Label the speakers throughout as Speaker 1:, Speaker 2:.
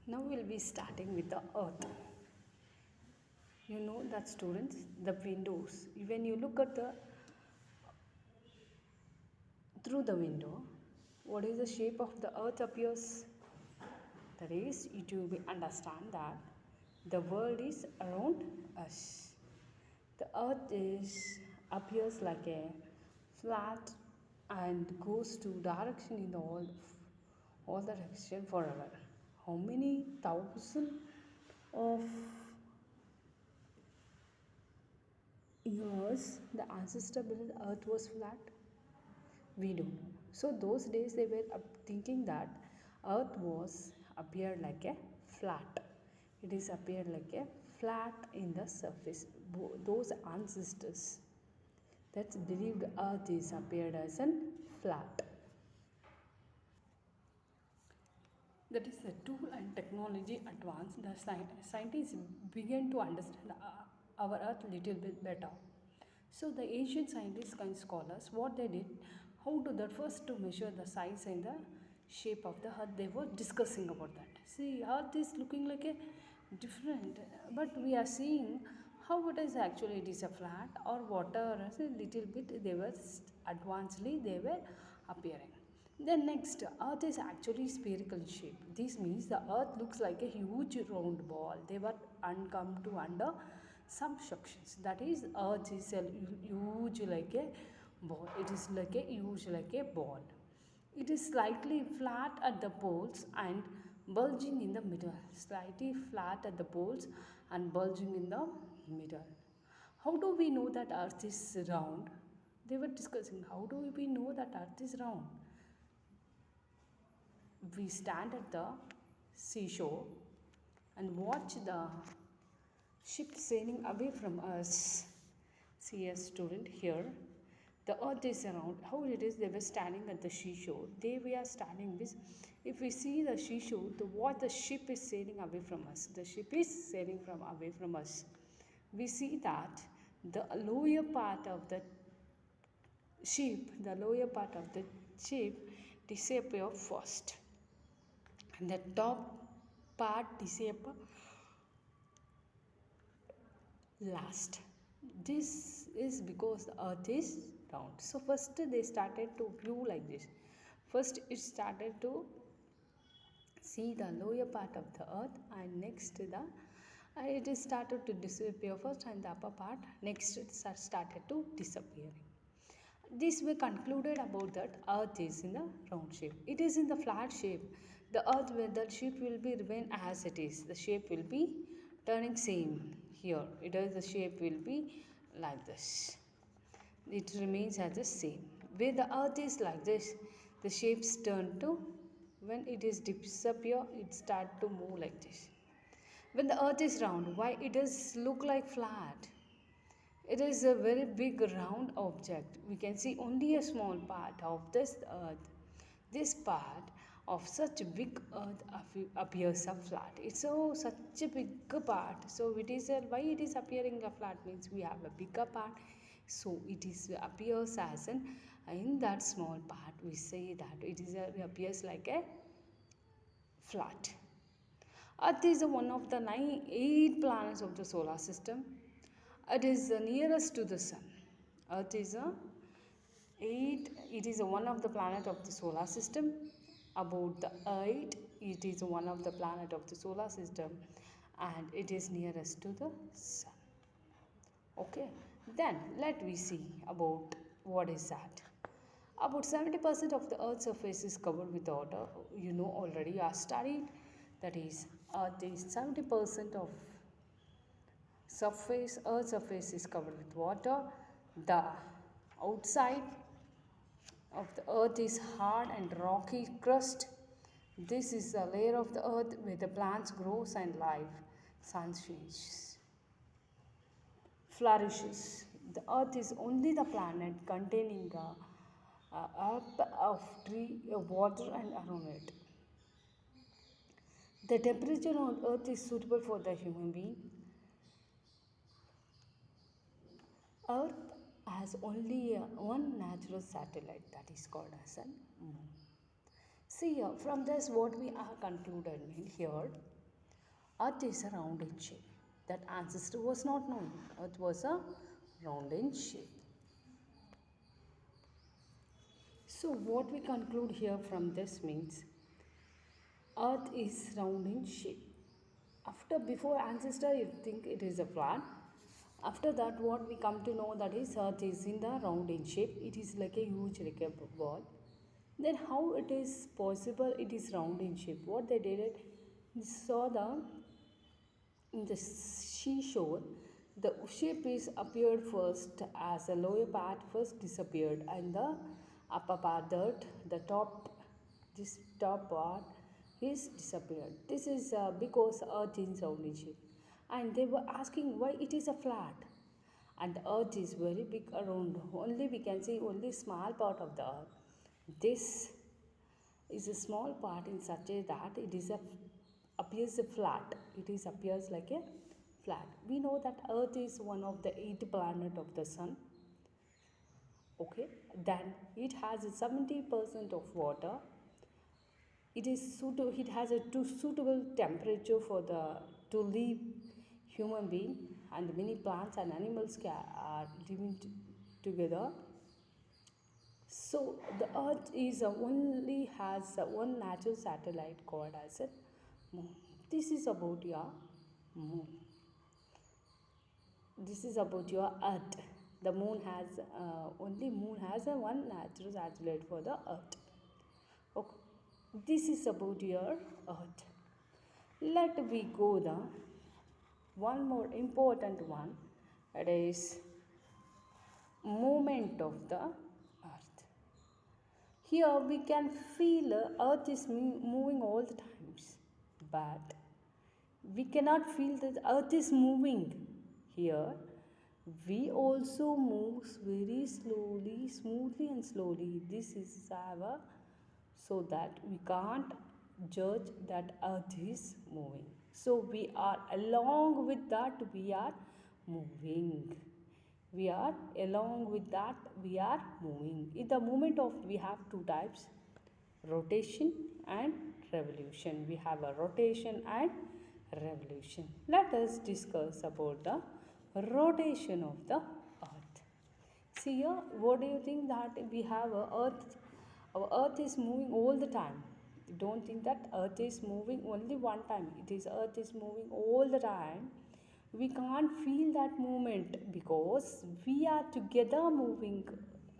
Speaker 1: Now we'll be starting with the earth. You know that students, the windows. When you look at the through the window, what is the shape of the earth appears? That is, it will be understand that the world is around us. The earth is appears like a flat and goes to direction in the all direction forever. How many thousand of years the ancestor built earth was flat? We don't know. So those days they were thinking that earth was appeared like a flat. It is appeared like a flat in the surface. Those ancestors that believed earth is appeared as a flat. That is the tool and technology advanced. The scientists began to understand our earth little bit better. So the ancient scientists and scholars, what they did, how to that first to measure the size and the shape of the earth, they were discussing about that. See, earth is looking like a different, but we are seeing how it is actually it is a flat or water as a little bit they were advancedly they were appearing. Then next, earth is actually spherical in shape. This means the earth looks like a huge round ball. They were come to under some sections. That is, earth is a huge like a ball. It is like a huge like a ball. It is slightly flat at the poles and bulging in the middle. Slightly flat at the poles and bulging in the middle. How do we know that earth is round? They were discussing how do we know that earth is round? We stand at the seashore and watch the ship sailing away from us. See a student here. The earth is around. How it is? They were standing at the seashore. They were standing with. If we see the seashore, what the ship is sailing away from us. The ship is sailing from away from us. We see that the lower part of the ship, disappear first, and the top part disappear last. This is because the earth is round. So first they started to view like this. First it started to see the lower part of the earth, and next the it is started to disappear first, and the upper part next it started to disappearing. This we concluded about that earth is in a round shape. It is in the flat shape. The earth where the shape will be remain as it is. The shape will be turning same here. It is the shape will be like this. It remains as the same. Where the earth is like this, the shapes turn to when it is disappear, it start to move like this. When the earth is round, why it does look like flat? It is a very big round object. We can see only a small part of this earth. This part of such a big earth appears a flat. It's so such a big part. So it is a, why it is appearing a flat means we have a bigger part. So it is appears as an in that small part we say that it is a, appears like a flat. Earth is one of the 8 planets of the solar system. It is the nearest to the sun. Earth is a 8. It is one of the planet of the solar system. About the 8, it is one of the planet of the solar system, and it is nearest to the sun. Okay. Then let we see about what is that. About 70% of the Earth's surface is covered with water. You know already I studied. That is, Earth is 70% of surface. Earth's surface is covered with water. The outside of the Earth is hard and rocky crust. This is the layer of the Earth where the plants grows and life sunshines flourishes. The Earth is only the planet containing a earth of tree, water and around it. The temperature on Earth is suitable for the human being. Earth has only one natural satellite, that is called as a moon. See here, from this what we are concluded here. Earth is a round in shape. That ancestor was not known. Earth was a round in shape. So what we conclude here from this means Earth is round in shape. After before ancestor you think it is a flat. After that what we come to know that is Earth is in the round in shape. It is like a huge like a ball. Then how it is possible it is round in shape? What they did it saw the in the seashore, the shape is appeared first as a lower part first disappeared and the upper part that the top this top part is disappeared. This is because earth is rounded shape and they were asking why it is a flat and the earth is very big around only we can see only small part of the earth. This is a small part in such a that it is a appears a flat. It is appears like a flat. We know that Earth is one of the 8 planets of the Sun. Okay, then it has a 70% of water. It has a too suitable temperature for the to live human being and many plants and animals are living together. So the Earth is only has one natural satellite called as a moon. This is about your moon. This is about your Earth. The moon has only moon has a one natural satellite for the Earth. Okay. This is about your Earth. Let we go the one more important one. It is movement of the Earth. Here we can feel Earth is moving all the times, but we cannot feel that Earth is moving. Here we also move very slowly, smoothly and slowly. This is our so that we can't judge that Earth is moving. So we are along with that we are moving. We are along with that we are moving. In the movement of we have two types rotation and revolution. We have a rotation and revolution. Let us discuss about the rotation of the earth. See here, what do you think that we have a earth? Our earth is moving all the time. Don't think that earth is moving only one time. It is earth is moving all the time. We can't feel that movement because we are together moving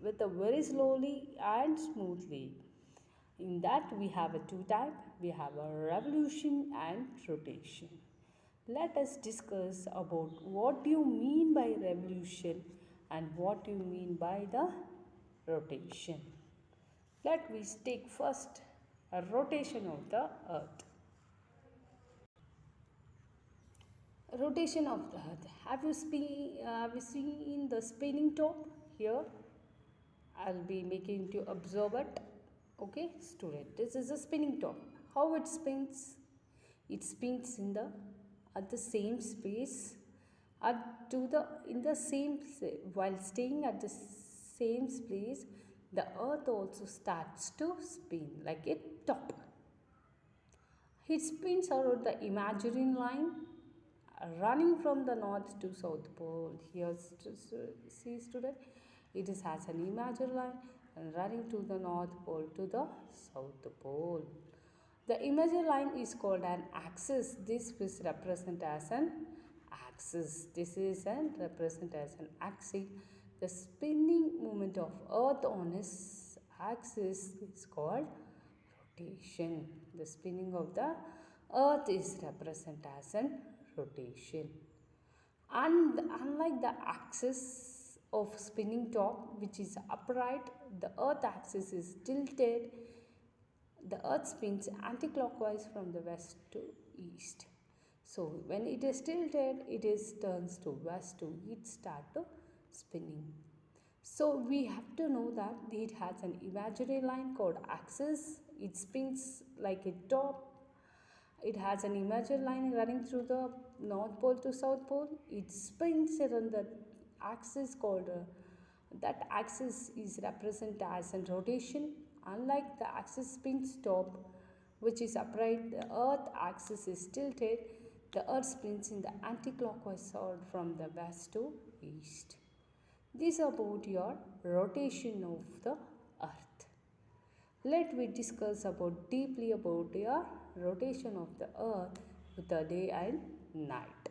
Speaker 1: with a very slowly and smoothly. In that we have a two type, we have a revolution and rotation. Let us discuss about what do you mean by revolution and what do you mean by the rotation. Let we take first a rotation of the earth. Rotation of the earth. Have you seen the spinning top here? I'll be making you observe it. Okay, student. This is a spinning top. How it spins? It spins in the at the same space at to the in the same while staying at the same place. The earth also starts to spin like a top. It spins around the imaginary line running from the north to south pole. Here, see student, it is has an imaginary line running to the north pole to the south pole. The imaginary line is called an axis. This is represented as an axis. This is an represented as an axis. The spinning movement of earth on its axis is called rotation. The spinning of the earth is represented as an rotation. And unlike the axis of spinning top which is upright, the earth axis is tilted. The earth spins anti-clockwise from the west to east. So when it is tilted, it is turns to west to it start to spinning. So we have to know that it has an imaginary line called axis. It spins like a top. It has an imaginary line running through the north pole to south pole. It spins around the axis called that axis is represented as a rotation. Unlike the axis spins top, which is upright, the earth axis is tilted. The earth spins in the anti-clockwise order from the west to east. This is about your rotation of the earth. Let we discuss about deeply about your rotation of the earth with the day and night.